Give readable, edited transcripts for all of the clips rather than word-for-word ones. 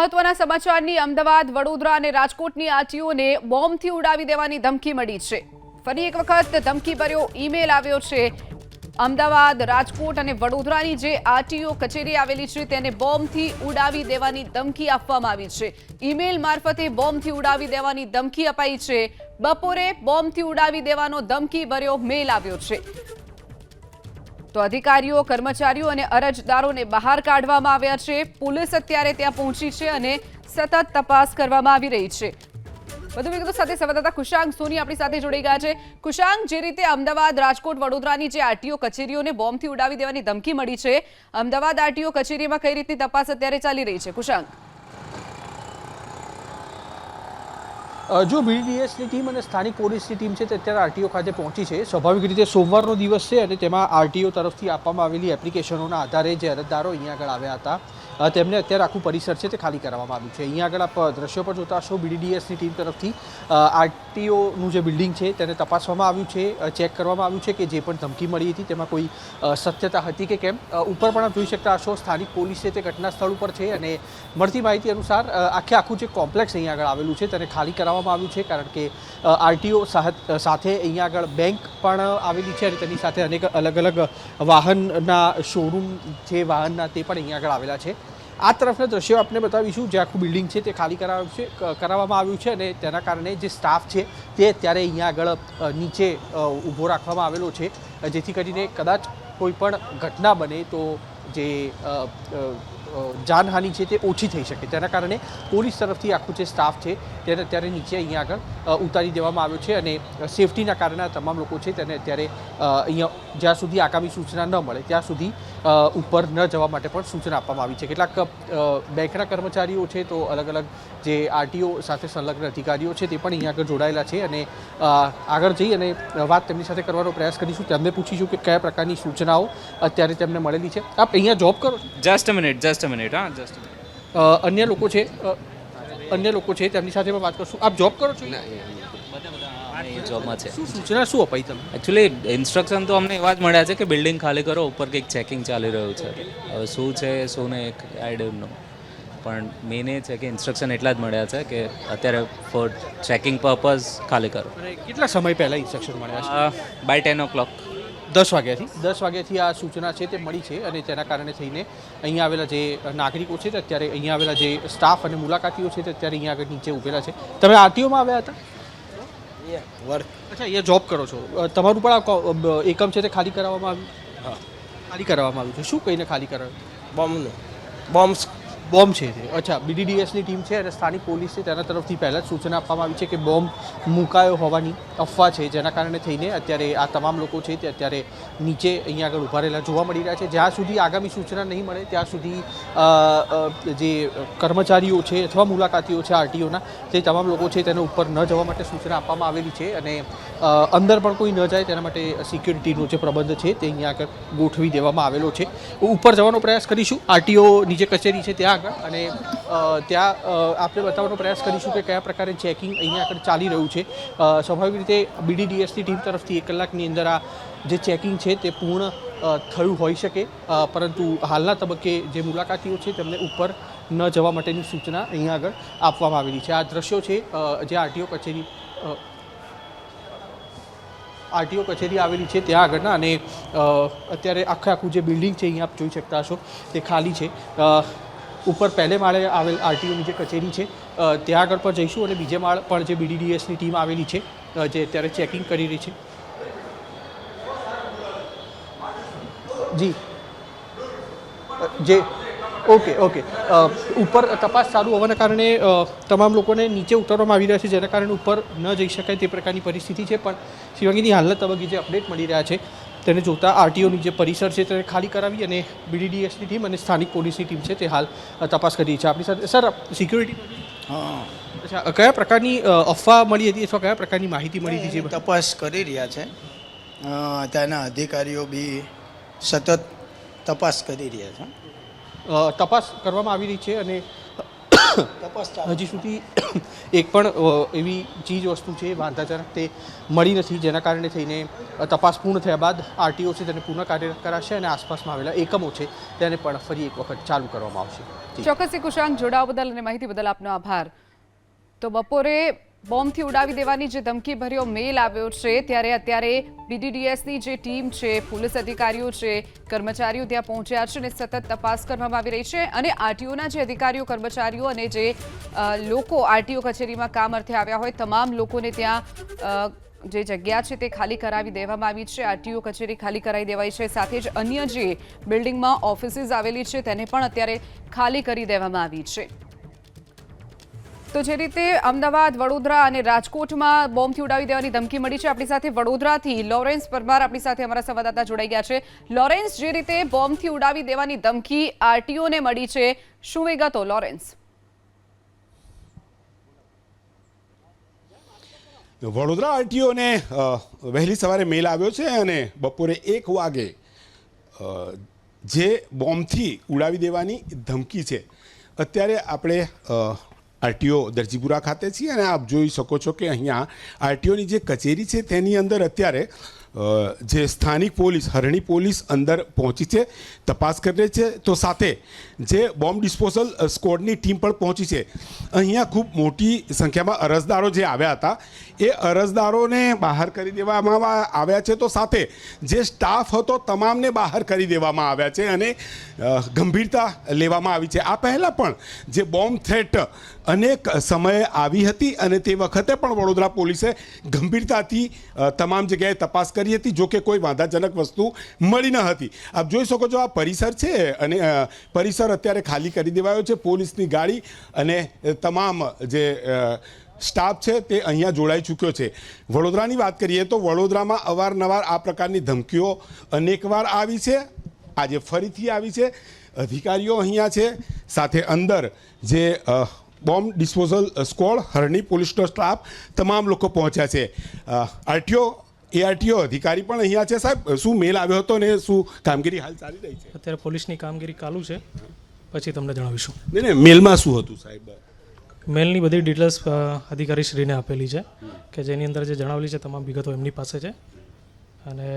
મહત્વના સમાચારની અમદાવાદ, વડોદરા અને રાજકોટની આરટીઓને બોમ્બથી ઉડાવી દેવાની ધમકી મળી છે। ફરી એક વખત ધમકીભર્યો ઈમેલ આવ્યો છે। અમદાવાદ, રાજકોટ અને વડોદરાની જે આરટીઓ કચેરી આવેલી છે તેને બોમ્બથી ઉડાવી દેવાની ધમકી આપવામાં આવી છે। ઈમેલ મારફતે બોમ્બથી ઉડાવી દેવાની ધમકી અપાઈ છે। બપોરે બોમ્બથી ઉડાવી દેવાનો ધમકીભર્યો મેલ આવ્યો છે। તો અધિકારીઓ, કર્મચારીઓ અને અરજદારોને બહાર કાઢવામાં આવ્યા છે। પોલીસ અત્યારે ત્યાં પહોંચી છે અને સતત તપાસ કરવામાં આવી રહી છે। વધુ વિગતો સાથે સંવાદદાતા કુશાંક સોની આપણી સાથે જોડાઈ ગયા છે। કુશાંક, જે રીતે અમદાવાદ, રાજકોટ, વડોદરાની જે આરટીઓ કચેરીઓને બોમ્બથી ઉડાવી દેવાની ધમકી મળી છે, અમદાવાદ આરટીઓ કચેરીમાં કઈ રીતની તપાસ અત્યારે ચાલી રહી છે? કુશાંક, જો બીડીડીએસની ટીમ અને સ્થાનિક પોલીસની ટીમ છે તે અત્યારે આરટીઓ ખાતે પહોંચી છે। સ્વાભાવિક રીતે સોમવારનો દિવસ છે અને તેમાં આરટીઓ તરફથી આપવામાં આવેલી એપ્લિકેશનોના આધારે જે અરજદારો અહીંયા આગળ આવ્યા હતા તેમને અત્યારે આખું પરિસર છે તે ખાલી કરવામાં આવ્યું છે। અહીંયા આગળ આપ દ્રશ્યો પર જોતા હશો, બીડીડીએસની ટીમ તરફથી આરટીઓનું જે બિલ્ડિંગ છે તેને તપાસવામાં આવ્યું છે, ચેક કરવામાં આવ્યું છે કે જે પણ ધમકી મળી હતી તેમાં કોઈ સત્યતા હતી કે કેમ। ઉપર પણ આપ જોઈ શકતા હશો, સ્થાનિક પોલીસ છે તે ઘટના સ્થળ ઉપર છે અને મળતી માહિતી અનુસાર આખું જે કોમ્પ્લેક્સ અહીંયા આગળ આવેલું છે તેને ખાલી કરવામાં આવ્યું છે, કારણ કે આરટીઓ સાથે અહીંયા આગળ બેંક પણ આવેલી છે અને તેની સાથે અનેક અલગ અલગ વાહનના શોરૂમ જે વાહનના તે પણ અહીંયા આગળ આવેલા છે। આ તરફના દ્રશ્યો આપણે બતાવીશું, જે આખું બિલ્ડિંગ છે તે ખાલી કરાવવામાં આવ્યું છે અને તેના કારણે જે સ્ટાફ છે તે અત્યારે અહીંયા આગળ નીચે ઊભો રાખવામાં આવેલો છે, જેથી કરીને કદાચ કોઈ પણ ઘટના બને તો જે જાનહાનિ છે તે ઓછી થઈ શકે। તેના કારણે પોલીસ તરફથી આખું જે સ્ટાફ છે તેને અત્યારે નીચે અહીંયા આગળ ઉતારી દેવામાં આવ્યો છે અને સેફટીના કારણે આ તમામ લોકો છે તેને અત્યારે અહીંયા જ્યાં સુધી આગામી સૂચના ન મળે ત્યાં સુધી ઉપર ન જવા માટે પણ સૂચના આપવામાં આવી છે। કેટલાક બેંકના કર્મચારીઓ છે તો અલગ અલગ જે આરટીઓ સાથે સંલગ્ન અધિકારીઓ છે તે પણ અહીંયા આગળ જોડાયેલા છે અને આગળ જઈ અને વાત તેમની સાથે કરવાનો પ્રયાસ કરીશું। તેમને પૂછીશું કે કયા પ્રકારની સૂચનાઓ અત્યારે તેમને મળેલી છે। આપ અહીંયા જોબ કરો છો? Just a minute. અન્ય લોકો છે તેમની સાથે પણ વાત કરશું। આપ જોબ કરો છો? જોબમાં છે। શું સૂચના શું અપાઈ તમે? એકચ્યુઅલી ઇન્સ્ટ્રક્શન તો અમને એવા જ મળ્યા છે કે બિલ્ડિંગ ખાલી કરો, ઉપર કંઈક ચેકિંગ ચાલી રહ્યું છે। હવે શું છે શું નહીં આઈ ડોન્ટ નો, પણ મેઇન એ છે કે ઇન્સ્ટ્રક્શન એટલા જ મળ્યા છે કે અત્યારે ફોર ચેકિંગ પર્પઝ ખાલી કરો। અને કેટલા સમય પહેલાં ઇન્સ્ટ્રક્શન મળ્યા છે? બાય 10 o'clock 10 વાગ્યાથી આ સૂચના છે તે મળી છે અને તેના કારણે થઈને અહીંયા આવેલા જે નાગરિકો છે તે અત્યારે અહીંયા આવેલા જે સ્ટાફ અને મુલાકાતીઓ છે તે અત્યારે અહીંયા આગળ નીચે ઊભેલા છે। તમે આરટીઓમાં આવ્યા હતા? અચ્છા, અહીંયા જોબ કરો છો? તમારું પણ આ એકમ છે તે ખાલી કરાવવામાં આવ્યું? હા, ખાલી કરાવવામાં આવ્યું છે। શું કહીને ખાલી કરાવ્યું? બોમ્બ છે તે? અચ્છા, બીડીડીએસની ટીમ છે અને સ્થાનિક પોલીસ છે તેના તરફથી પહેલાં જ સૂચના આપવામાં આવી છે કે બોમ્બ મુકાયો હોવાની અફવા છે, જેના કારણે થઈને અત્યારે આ તમામ લોકો છે તે અત્યારે નીચે અહીંયા આગળ ઊભા રહેલા જોવા મળી રહ્યા છે। જ્યાં સુધી આગામી સૂચના નહીં મળે ત્યાં સુધી જે કર્મચારીઓ છે અથવા મુલાકાતીઓ છે આરટીઓના તે તમામ લોકો છે તેને ઉપર ન જવા માટે સૂચના આપવામાં આવેલી છે અને અંદર પણ કોઈ ન જાય તેના માટે સિક્યુરિટીનો જે પ્રબંધ છે તે અહીંયા આગળ ગોઠવી દેવામાં આવેલો છે। ઉપર જવાનો પ્રયાસ કરીશું આરટીઓની જે કચેરી છે ત્યાં આગળ અને ત્યાં આપણે બતાવવાનો પ્રયાસ કરીશું કે કયા પ્રકારે ચેકિંગ અહીંયા આગળ ચાલી રહ્યું છે। સ્વાભાવિક રીતે બીડીડીએસની ટીમ તરફથી 1 કલાકની અંદર આ જે ચેકિંગ છે તે પૂર્ણ થયું હોઈ શકે, પરંતુ હાલના તબક્કે જે મુલાકાતીઓ છે તેમને ઉપર ન જવા માટેની સૂચના અહીંયા આગળ આપવામાં આવેલી છે। આ દ્રશ્યો છે જે આરટીઓ કચેરી આવેલી છે ત્યાં આગળના અને અત્યારે આખું જે બિલ્ડિંગ છે અહીંયા આપ જોઈ શકતા હશો તે ખાલી છે। ઉપર પહેલે માળે આવેલ આરટીઓની જે કચેરી છે ત્યાં આગળ પણ જઈશું અને બીજે માળ પણ જે બીડીડીએસની ટીમ આવેલી છે જે અત્યારે ચેકિંગ કરી રહી છે। જી જે ઓકે ઉપર તપાસ ચાલુ હોવાના કારણે તમામ લોકોને નીચે ઉતારવામાં આવી રહ્યા છે, જેના કારણે ઉપર ન જઈ શકાય તે પ્રકારની પરિસ્થિતિ છે। પણ શિવાંગીની હાલના તબક્કે જે અપડેટ મળી રહ્યા છે તેને જોતાં આરટીઓની જે પરિસર છે તેને ખાલી કરાવી અને બીડીડીએસની ટીમ અને સ્થાનિક પોલીસની ટીમ છે તે હાલ તપાસ કરી રહી છે। આપણી સાથે સર સિક્યુરિટી? હા, અચ્છા, કયા પ્રકારની અફવા મળી હતી અથવા કયા પ્રકારની માહિતી મળી હતી? જે તપાસ કરી રહ્યા છે, ત્યાંના અધિકારીઓ બી સતત તપાસ કરી રહ્યા છે। તપાસ કરવામાં આવી રહી છે અને હજી સુધી એક પણ એવી ચીજ વસ્તુ છે વાંધાજનક તે મળી નથી, જેના કારણે થઈને તપાસ પૂર્ણ થયા બાદ આરટીઓ છે તેને પુનઃ કાર્યરત કરાશે અને આસપાસમાં આવેલા એકમો છે તેને પણ ફરી એક વખત ચાલુ કરવામાં આવશે. ચોક્કસથી કુશાંક, જોડાવા બદલ અને માહિતી બદલ આપનો આભાર. તો બપોરે બોમ્બથી ઉડાવી દેવાની જે ધમકીભર્યો મેલ આવ્યો છે ત્યારે અત્યારે BDDSની જે ટીમ છે, પોલીસ અધિકારીઓ છે, કર્મચારીઓ ત્યાં પહોંચ્યા છે અને સતત તપાસ કરવામાં આવી રહી છે અને આરટીઓના જે અધિકારીઓ, કર્મચારીઓ અને જે લોકો આરટીઓ કચેરીમાં કામ અર્થે આવ્યા હોય તમામ લોકોને ત્યાં જે જગ્યા છે તે ખાલી કરાવી દેવામાં આવી છે. આરટીઓ કચેરી ખાલી કરાવી દેવાઈ છે, સાથે જ અન્ય જે બિલ્ડિંગમાં ઓફિસીસ આવેલી છે તેને પણ અત્યારે ખાલી કરી દેવામાં આવી છે. તો જે રીતે અમદાવાદ, વડોદરા અને રાજકોટમાં બોમ્બથી ઉડાવી દેવાની ધમકી મળી છે, આપણી સાથે વડોદરાથી લોરેન્સ પરમાર આપણી સાથે અમારા સંવાદદાતા જોડાઈ ગયા છે. લોરેન્સ, જે રીતે બોમ્બથી ઉડાવી દેવાની ધમકી આરટીઓને મળી છે, શું વિગતો લોરેન્સ? વડોદરા આરટીઓને વહેલી સવારે મેલ આવ્યો છે અને બપોરે 1 વાગે જે બોમ્બથી ઉડાવી દેવાની ધમકી છે. અત્યારે આપણે આરટીઓ દરજીપુરા ખાતે છીએ અને આપ જોઈ શકો છો કે અહીંયા આરટીઓની જે કચેરી છે તેની અંદર અત્યારે જે સ્થાનિક પોલીસ, હરણી પોલીસ અંદર પહોંચી છે, તપાસ કરી રહી છે. તો સાથે જે બોમ્બ ડિસ્પોઝલ સ્ક્વોડની ટીમ પણ પહોંચી છે. અહીંયા ખૂબ મોટી સંખ્યામાં અરજદારો જે આવ્યા હતા એ અરજદારોને બહાર કરી દેવામાં આવ્યા છે. તો સાથે જે સ્ટાફ હતો તમામને બહાર કરી દેવામાં આવ્યા છે અને ગંભીરતા લેવામાં આવી છે. આ પહેલાં પણ જે બોમ્બ થ્રેટ અનેક સમયે આવી હતી અને તે વખતે પણ વડોદરા પોલીસે ગંભીરતાથી તમામ જગ્યાએ તપાસ કરી હતી, જો કે કોઈ વાંધાજનક વસ્તુ મળી ન હતી. આપ જોઈ શકો છો આ પરિસર છે અને પરિસર અત્યારે ખાલી કરી દેવાયો છે. પોલીસની ગાડી અને તમામ જે સ્ટાફ છે તે અહીંયા જોડાઈ ચૂક્યો છે. વડોદરાની વાત કરીએ તો વડોદરામાં અવારનવાર આ પ્રકારની ધમકીઓ અનેકવાર આવી છે. આજે ફરીથી આવી છે. અધિકારીઓ અહીંયા છે, સાથે અંદર જે બોમ્બ ડિસ્પોઝલ સ્ક્વોડ, હરણી પોલીસનો સ્ટાફ, તમામ લોકો પહોંચ્યા છે. આરટીઓ અધિકારી પણ અહીંયા છે. સાહેબ, શું મેલ આવ્યો હતો ને શું કામગીરી હાલ ચાલી રહી છે? અત્યારે પોલીસની કામગીરી ચાલુ છે, પછી તમને જણાવીશું. નહીં, મેલમાં શું હતું સાહેબ? મેલની બધી ડિટેલ્સ અધિકારીશ્રીને આપેલી છે કે જેની અંદર જે જણાવેલી છે તમામ વિગતો એમની પાસે છે અને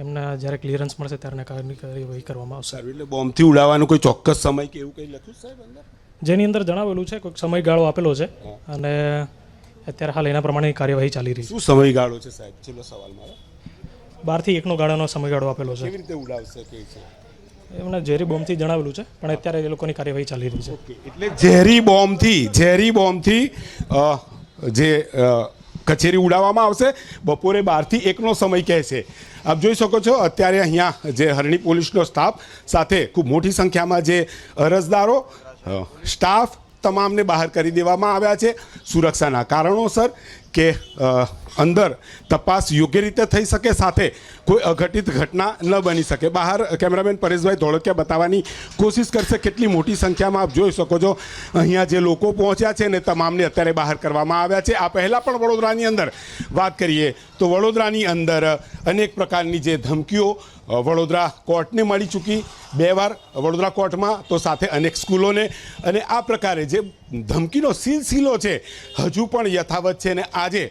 એમના જ્યારે ક્લિયરન્સ મળશે ત્યારે કાર્યવાહી કરવામાં આવશે. એટલે બોમ્બથી ઉડાવવાનો કોઈ ચોક્કસ સમય કે એવું કંઈ લખ્યું સાહેબ અંદર? જેની અંદર જણાવેલું છે કોઈક સમયગાળો આપેલો છે અને અત્યારે હાલ એના પ્રમાણે કાર્યવાહી ચાલી રહી છે. શું સમયગાળો છે સાહેબ? છેલ્લો સવાલ મારો. 12 થી 1નો ગાળાનો સમયગાળો આપેલો છે. કેવી રીતે ઉડાવશે કે છે? એમના ઝેરી બોમ્બથી જણાવેલું છે, પણ અત્યારે એ લોકોની કાર્યવાહી ચાલી રહી છે. એટલે ઝેરી બોમ્બથી જે કચેરી ઉડાવવામાં આવશે. બપોરે 12 થી 1નો સમય કહે છે. આપ જોઈ શકો છો અત્યારે અહીંયા જે હરણી પોલીસનો સ્ટાફ સાથે ખૂબ મોટી સંખ્યામાં જે અરજદારો, સ્ટાફ તમામને બહાર કરી દેવામાં આવ્યા છે સુરક્ષાના કારણોસર, કે અંદર તપાસ યોગ્ય રીતે થઈ શકે, સાથે કોઈ અઘટિત ઘટના ન બની શકે. બહાર કેમેરામેન પરેશભાઈ ધોળકિયા બતાવવાની કોશિશ કરશે કેટલી મોટી સંખ્યામાં આપ જોઈ શકો છો અહીંયા જે લોકો પહોંચ્યા છે ને તમામને અત્યારે બહાર કરવામાં આવ્યા છે. આ પહેલાં પણ વડોદરાની અંદર વાત કરીએ તો વડોદરાની અંદર અનેક પ્રકારની જે ધમકીઓ વડોદરા કોર્ટને મળી ચૂકી 2 વાર વડોદરા કોર્ટમાં, તો સાથે અનેક સ્કૂલોને, અને આ પ્રકારે જે ધમકીનો સિલસિલો છે હજુ પણ યથાવત છે. અને આજે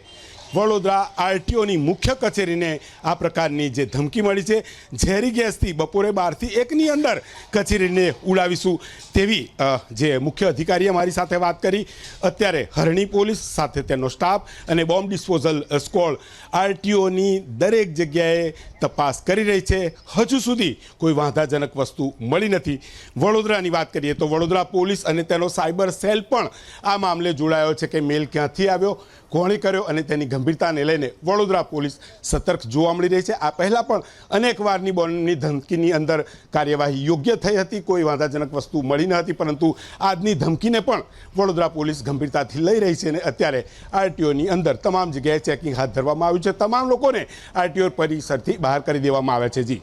વડોદરા આરટીઓની મુખ્ય કચેરીને આ પ્રકારની જે ધમકી મળી છે, ઝેરી ગેસથી બપોરે 12 થી 1ની અંદર કચેરીને ઉડાવીશું તેવી જે મુખ્ય અધિકારીએ મારી સાથે વાત કરી. અત્યારે હરણી પોલીસ સાથે તેનો સ્ટાફ અને બોમ્બ ડિસ્પોઝલ સ્ક્વોડ આરટીઓની દરેક જગ્યાએ તપાસ કરી રહી છે. હજુ સુધી કોઈ વાંધાજનક વસ્તુ મળી નથી. વડોદરાની વાત કરીએ તો વડોદરા પોલીસ અને તેનો સાયબર સેલ પણ આ મામલે જોડાયો છે કે મેલ ક્યાંથી આવ્યો, કોણે કર્યો, અને તેની ગંભીરતાને લઈને વડોદરા પોલીસ સતર્ક જોવા મળી રહી છે. આ પહેલાં પણ અનેક વારની બોમ્બની ધમકીની અંદર કાર્યવાહી યોગ્ય થઈ હતી, કોઈ વાંધાજનક વસ્તુ મળી ન હતી, પરંતુ આજની ધમકીને પણ વડોદરા પોલીસ ગંભીરતાથી લઈ રહી છે અને અત્યારે આરટીઓની અંદર તમામ જગ્યાએ ચેકિંગ હાથ ધરવામાં આવ્યું છે. તમામ લોકોને આરટીઓ પરિસરથી બહાર કરી દેવામાં આવ્યા છે. જી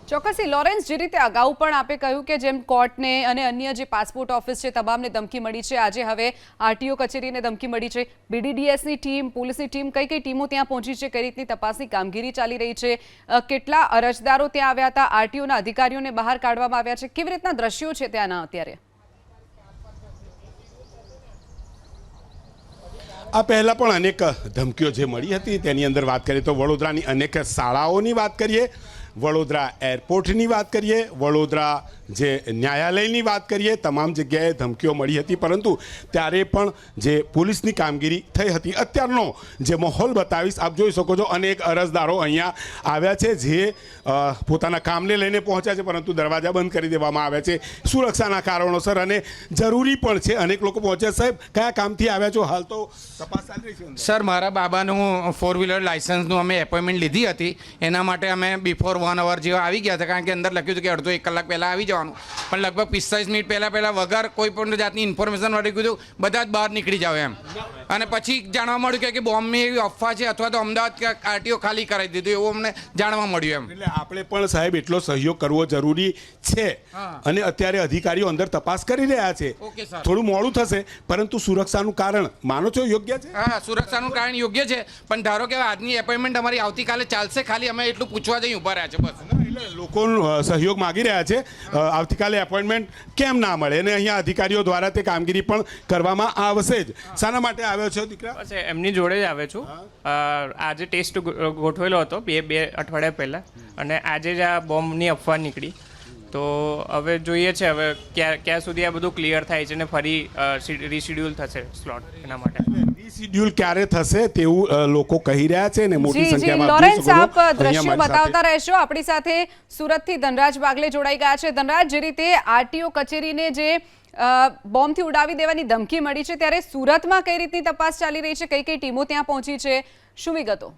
ચોક્કસથી લોરેન્સ, જે રીતે અગાઉ પણ આપે કહ્યું કે જેમ કોર્ટને અને અન્ય જે પાસપોર્ટ ઓફિસ છે તમામને ધમકી મળી છે, આજે હવે આરટીઓ કચેરીને ધમકી મળી છે. BDDSની ટીમ, પોલીસની ટીમ, કઈ કઈ ટીમો ત્યાં પહોંચી છે, કઈ રીતની તપાસની કામગીરી ચાલી રહી છે, કેટલા અરજદારો ત્યાં આવ્યા હતા, આરટીઓના અધિકારીઓને બહાર કાઢવામાં આવ્યા છે, કેવી રીતના દ્રશ્યો છે ત્યાંના અત્યારે? આ પહેલાં પણ અનેક ધમકીઓ જે મળી હતી તેની અંદર વાત કરીએ તો વડોદરાની અનેક શાળાઓની વાત કરીએ, વડોદરા એરપોર્ટની વાત કરીએ, વડોદરા જે ન્યાયાલયની વાત કરીએ, તમામ જગ્યાએ ધમકીઓ મળી હતી, પરંતુ ત્યારે પણ જે પોલીસની કામગીરી થઈ હતી. અત્યારનો જે માહોલ બતાવીશ, આપ જોઈ શકો છો અનેક અરજદારો અહીંયા આવ્યા છે જે પોતાના કામને લઈને પહોંચ્યા છે, પરંતુ દરવાજા બંધ કરી દેવામાં આવ્યા છે સુરક્ષાના કારણોસર, અને જરૂરી પણ છે. અનેક લોકો પહોંચ્યા. સાહેબ, કયા કામથી આવ્યા છો? હાલ તો તપાસ ચાલી રહી છે. સર, મારા બાબાનું 4-વ્હીલર લાઇસન્સનું અમે એપોઇન્ટમેન્ટ લીધી હતી. એના માટે અમે બિફોર 1 અવર જેવા આવી ગયા હતા, કારણ કે અંદર લખ્યું હતું કે અડધો 1 કલાક પહેલાં આવી જવાનું, પણ લગભગ 45 મિનિટ પહેલાં વગર કોઈ પણ જાતની ઇન્ફોર્મેશન વાળી કીધું બધા જ બહાર નીકળી જાવ એમ. અને પછી જાણવા મળ્યું કે બોમ્બની એવી અફવા છે, અથવા તો અમદાવાદ આરટીઓ ખાલી કરાવી દીધું એવું અમને જાણવા મળ્યું એમ. એટલે આપણે પણ સાહેબ એટલો સહયોગ કરવો જરૂરી છે, અને અત્યારે અધિકારીઓ અંદર તપાસ કરી રહ્યા છે. Okay sir. થોડું મોડું થશે, પરંતુ સુરક્ષાનું કારણ માનો છો યોગ્ય છે? હા, સુરક્ષાનું કારણ યોગ્ય છે, પણ ધારો કે આજની એપોઇન્ટમેન્ટ અમારી આવતીકાલે ચાલશે, ખાલી અમે એટલું પૂછવા જઈ ઊભા રહ્યા છે બસ. એટલે લોકો સહયોગ માગી રહ્યા છે. આવતીકાલે એપોઇન્ટમેન્ટ કેમ ના મળે, અને અહીંયા અધિકારીઓ દ્વારા તે કામગીરી પણ કરવામાં આવશે જ. શાના માટે આવ્યો છો દીકરા? બસ એમની જોડે જ આવે છું. આજે ટેસ્ટ ગોઠવેલો હતો બે અઠવાડિયા પહેલાં, અને આજે જ આ બોમ્બની અફવા નીકળી. તો હવે જોઈએ છે હવે ક્યાં સુધી આ બધું ક્લિયર થાય છે ને ફરી રીશિડ્યુલ થશે સ્લોટ, એના માટે. રીશિડ્યુલ ક્યારે થશે તેવું લોકો કહી રહ્યા છે, ને મોટી જી સંખ્યામાં લોરેન્સ, આપ દ્રશ્યો બતાવતા રહેશો. આપણી સાથે સુરતથી ધનરાજ બાગલે જોડાઈ ગયા છે. ધનરાજ, જે રીતે આરટીઓ કચેરીને જે બોમ્બથી ઉડાવી દેવાની ધમકી મળી છે, ત્યારે સુરતમાં કઈ રીતની તપાસ ચાલી રહી છે? કઈ કઈ ટીમો ત્યાં પહોંચી છે? શું વિગતો?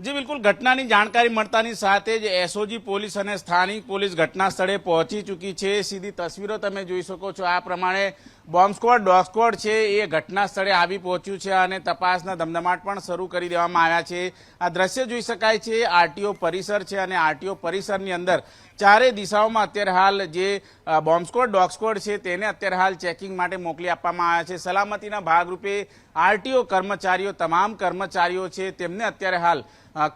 જી બિલકુલ, ઘટનાની જાણકારી મળતાની સાથે જ એસઓજી પોલીસ અને સ્થાનિક પોલીસ ઘટના સ્થળે પહોંચી ચૂકી છે. સીધી તસવીરો તમે જોઈ શકો છો. આ પ્રમાણે બોમ્બ સ્ક્વોડ, ડોગ સ્ક્વોડ છે એ ઘટના સ્થળે આવી પહોંચ્યું છે, અને તપાસના ધમધમાટ પણ શરૂ કરી દેવામાં આવ્યા છે. આ દ્રશ્ય જોઈ શકાય છે આરટીઓ પરિસર છે, અને આરટીઓ પરિસરની અંદર ચારે દિશાઓમાં અત્યારે હાલ જે બોમ્બ સ્ક્વોડ, ડોગ સ્ક્વોડ છે તેને અત્યારે હાલ ચેકિંગ માટે મોકલી આપવામાં આવ્યા છે. સલામતીના ભાગરૂપે આરટીઓ કર્મચારીઓ, તમામ કર્મચારીઓ છે તેમને અત્યારે હાલ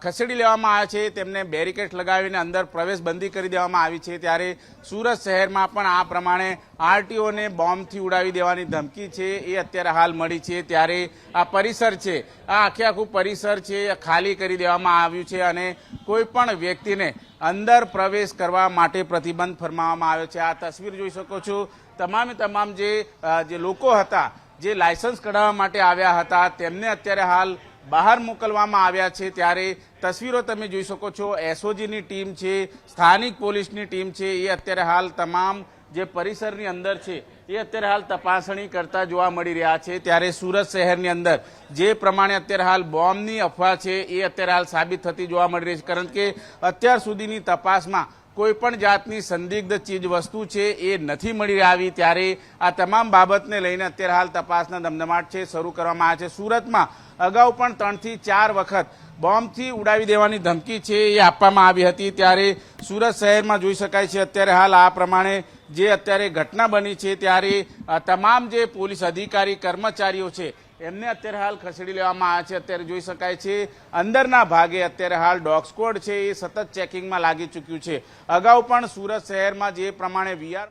ખસેડી લેવામાં આવ્યા છે. તેમને બેરિકેડ લગાવીને અંદર પ્રવેશબંધી કરી દેવામાં આવી છે. ત્યારે સુરત શહેરમાં પણ આ પ્રમાણે આરટીઓને બોમ્બથી ઉડાવી દેવાની ધમકી છે એ અત્યારે હાલ મળી છે. ત્યારે આ પરિસર છે, આ આખું પરિસર છે ખાલી કરી દેવામાં આવ્યું છે, અને કોઈ પણ વ્યક્તિને અંદર પ્રવેશ કરવા માટે પ્રતિબંધ ફરમાવવામાં આવ્યો છે. આ તસવીર જોઈ શકો છો. તમામ જે લોકો હતા, જે લાયસન્સ કઢાવવા માટે આવ્યા હતા, તેમને અત્યારે હાલ બહાર મોકલવામાં આવ્યા છે. ત્યારે તસવીરો તમે જોઈ શકો છો. એસઓજીની ટીમ છે, સ્થાનિક પોલીસની ટીમ છે, એ અત્યારે હાલ તમામ જે પરિસરની અંદર છે એ અત્યારે હાલ તપાસણી કરતા જોવા મળી રહ્યા છે. ત્યારે સુરત શહેરની અંદર જે પ્રમાણે અત્યારે હાલ બોમ્બની અફવા છે એ અત્યારે હાલ સાબિત થતી જોવા મળી રહી છે, કારણ કે અત્યાર સુધીની તપાસમાં કોઈ પણ જાતની સંદિગ્ધ ચીજ વસ્તુ છે એ નથી મળી આવી. ત્યારે આ તમામ બાબતને લઈને અત્યારે હાલ તપાસના ધમધમાટ છે શરૂ કરવામાં આવ્યા છે. સુરતમાં અગાઉ પણ 3 થી 4 વખત બોમ્બથી ઉડાવી દેવાની ધમકી છે એ આપવામાં આવી હતી. ત્યારે સુરત શહેરમાં જોઈ શકાય છે અત્યારે હાલ આ પ્રમાણે જે અત્યારે ઘટના બની છે, ત્યારે તમામ જે પોલીસ અધિકારી, કર્મચારીઓ છે એમને અત્યારે હાલ ખસેડી લેવામાં આવ્યા છે. અત્યારે જોઈ શકાય છે અંદરના ભાગે અત્યારે હાલ ડોગ સ્ક્વોડ છે એ સતત ચેકિંગમાં લાગી ચૂક્યું છે. અગાઉ પણ સુરત શહેરમાં જે પ્રમાણે વીઆર